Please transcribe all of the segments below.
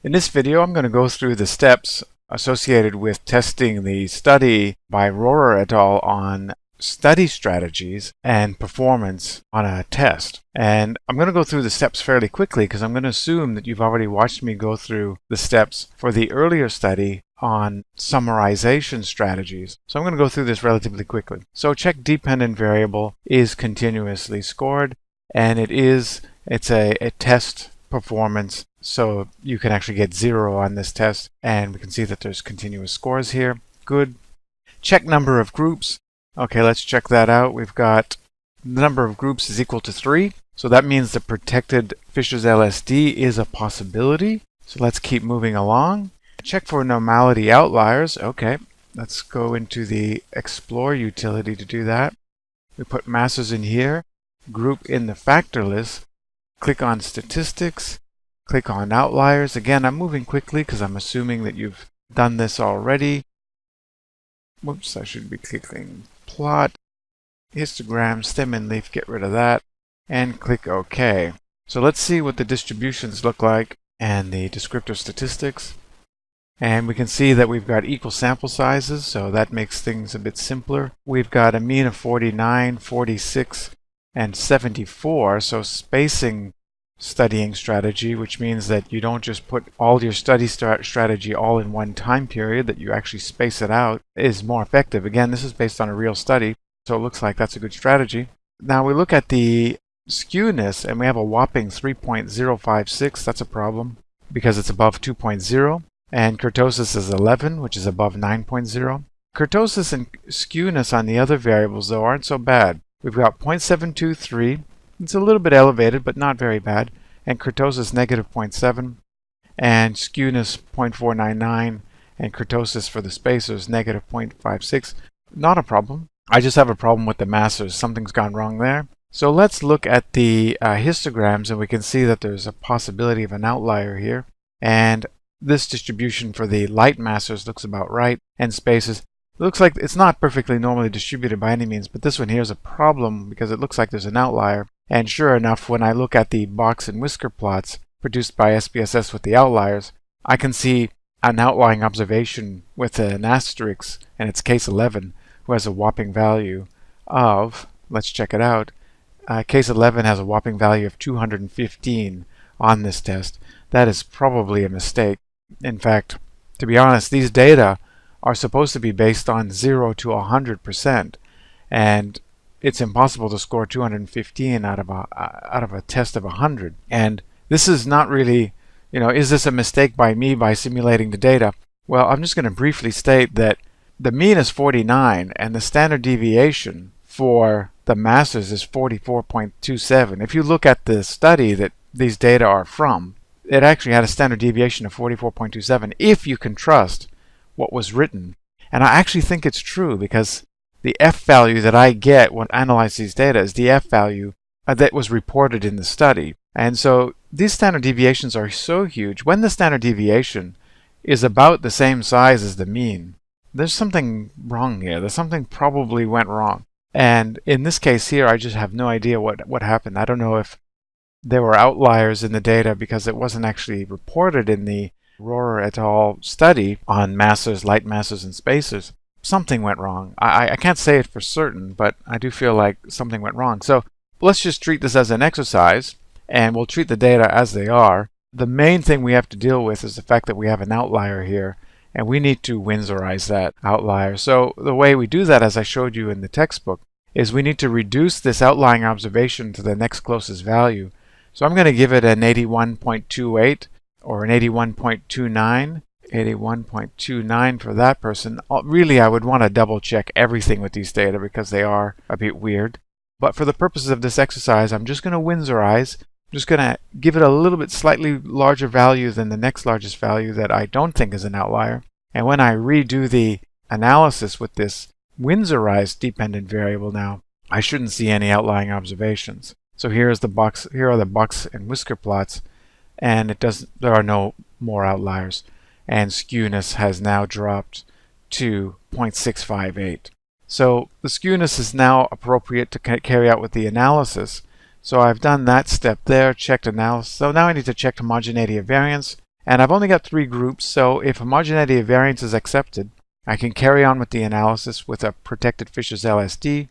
In this video, I'm going to go through the steps associated with testing the study by Rohrer et al. On study strategies and performance on a test. And I'm going to go through the steps fairly quickly because I'm going to assume that you've already watched me go through the steps for the earlier study on summarization strategies. So I'm going to go through this relatively quickly. So check dependent variable is continuously scored, and it's a test performance, so you can actually get 0 on this test, and we can see that there's continuous scores here. Good. Check number of groups. Okay, let's check that out. We've got the number of groups is equal to 3, so that means the protected Fisher's LSD is a possibility. So let's keep moving along. Check for normality outliers. Okay, let's go into the explore utility to do that. We put masses in here, group in the factor list, click on statistics, click on outliers. Again, I'm moving quickly because I'm assuming that you've done this already. Whoops, I should be clicking plot, histogram, stem and leaf, get rid of that, and click OK. So let's see what the distributions look like and the descriptor statistics. And we can see that we've got equal sample sizes, so that makes things a bit simpler. We've got a mean of 49, 46, and 74, so spacing studying strategy, which means that you don't just put all your study strategy all in one time period, that you actually space it out, is more effective. Again, this is based on a real study, so it looks like that's a good strategy. Now we look at the skewness, and we have a whopping 3.056. That's a problem because it's above 2.0. And kurtosis is 11, which is above 9.0. Kurtosis and skewness on the other variables, though, aren't so bad. We've got 0.723. It's a little bit elevated, but not very bad. And kurtosis negative 0.7. And skewness 0.499. And kurtosis for the spacers negative 0.56. Not a problem. I just have a problem with the masses. Something's gone wrong there. So let's look at the histograms, and we can see that there's a possibility of an outlier here. And this distribution for the light masses looks about right, and spaces. It looks like it's not perfectly normally distributed by any means, but this one here is a problem because it looks like there's an outlier. And sure enough, when I look at the box and whisker plots produced by SPSS with the outliers, I can see an outlying observation with an asterisk, and it's case 11, who has a whopping value of, let's check it out, case 11 has a whopping value of 215 on this test. That is probably a mistake. In fact, to be honest, these data are supposed to be based on 0 to 100%, and it's impossible to score 215 out of a test of 100. And this is not really, is this a mistake by me by simulating the data? Well, I'm just going to briefly state that the mean is 49, and the standard deviation for the masses is 44.27. If you look at the study that these data are from, it actually had a standard deviation of 44.27 if you can trust what was written. And I actually think it's true because the F value that I get when I analyze these data is the F value that was reported in the study. And so these standard deviations are so huge. When the standard deviation is about the same size as the mean, there's something wrong here. There's something probably went wrong. And in this case here, I just have no idea what happened. I don't know if there were outliers in the data because it wasn't actually reported in the Rohrer et al. Study on masses, light masses, and spacers. Something went wrong. I can't say it for certain, but I do feel like something went wrong. So let's just treat this as an exercise, and we'll treat the data as they are. The main thing we have to deal with is the fact that we have an outlier here, and we need to Winsorize that outlier. So the way we do that, as I showed you in the textbook, is we need to reduce this outlying observation to the next closest value. So I'm going to give it an 81.28 or an 81.29. 81.29 for that person. Really, I would want to double check everything with these data because they are a bit weird. But for the purposes of this exercise, I'm just going to Winsorize. I'm just going to give it a little bit slightly larger value than the next largest value that I don't think is an outlier. And when I redo the analysis with this Winsorized dependent variable now, I shouldn't see any outlying observations. So here are the box and whisker plots, and there are no more outliers. And skewness has now dropped to 0.658. So the skewness is now appropriate to carry out with the analysis. So I've done that step there, checked analysis. So now I need to check homogeneity of variance, And I've only got 3 groups, so if homogeneity of variance is accepted, I can carry on with the analysis with a protected Fisher's LSD,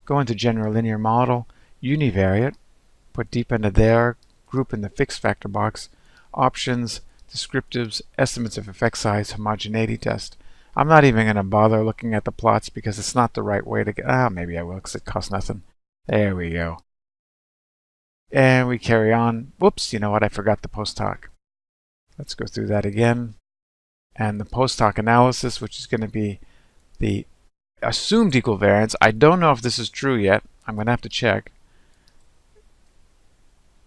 go into general linear model, univariate, put deep into there, group in the fixed factor box, options, descriptives, estimates of effect size, homogeneity test. I'm not even going to bother looking at the plots because it's not the right way to get, maybe I will because it costs nothing. There we go. And we carry on. Whoops, you know what, I forgot the post hoc. Let's go through that again. And the post hoc analysis, which is going to be the assumed equal variance. I don't know if this is true yet. I'm going to have to check.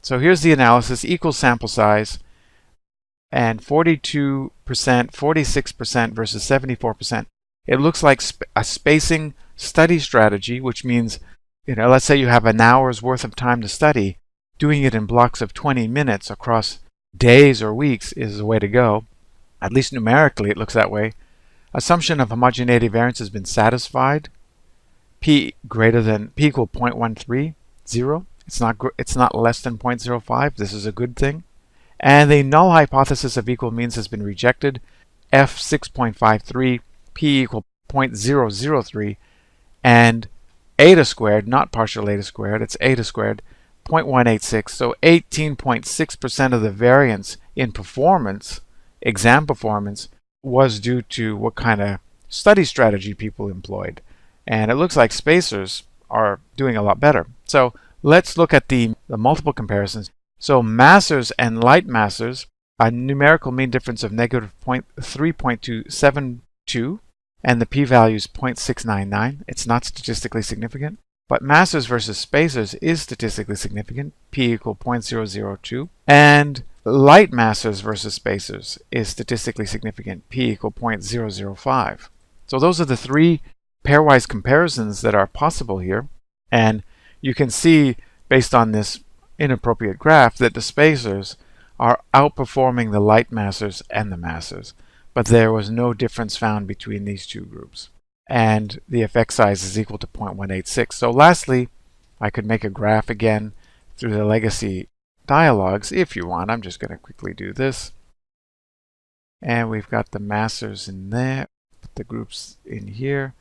So here's the analysis, equal sample size, and 42%, 46% versus 74%. It looks like a spacing study strategy, which means, let's say you have an hour's worth of time to study. Doing it in blocks of 20 minutes across days or weeks is the way to go. At least numerically, it looks that way. Assumption of homogeneity variance has been satisfied. P equal 0.130. It's not less than 0.05. This is a good thing. And the null hypothesis of equal means has been rejected. F 6.53, P equal 0.003, and eta squared, not partial eta squared, it's eta squared, 0.186. So 18.6% of the variance in performance, exam performance, was due to what kind of study strategy people employed. And it looks like spacers are doing a lot better. So let's look at the multiple comparisons. So massers and light massers, a numerical mean difference of negative 3.272, and the p-value is 0.699. It's not statistically significant. But massers versus spacers is statistically significant, p equal 0.002. And light massers versus spacers is statistically significant, p equal 0.005. So those are the 3 pairwise comparisons that are possible here. And you can see, based on this inappropriate graph, that the spacers are outperforming the light massers and the massers. But there was no difference found between these 2 groups. And the effect size is equal to 0.186. So lastly, I could make a graph again through the legacy dialogues if you want. I'm just going to quickly do this. And we've got the massers in there, put the groups in here,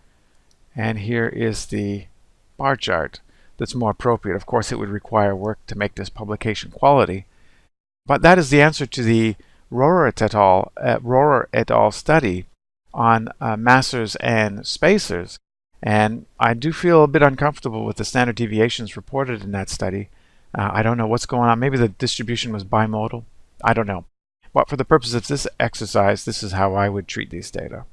and here is the bar chart that's more appropriate. Of course, it would require work to make this publication quality, but that is the answer to the Rohrer et al. Study on massers and spacers. And I do feel a bit uncomfortable with the standard deviations reported in that study. I don't know what's going on. Maybe the distribution was bimodal. I don't know. But for the purpose of this exercise, this is how I would treat these data.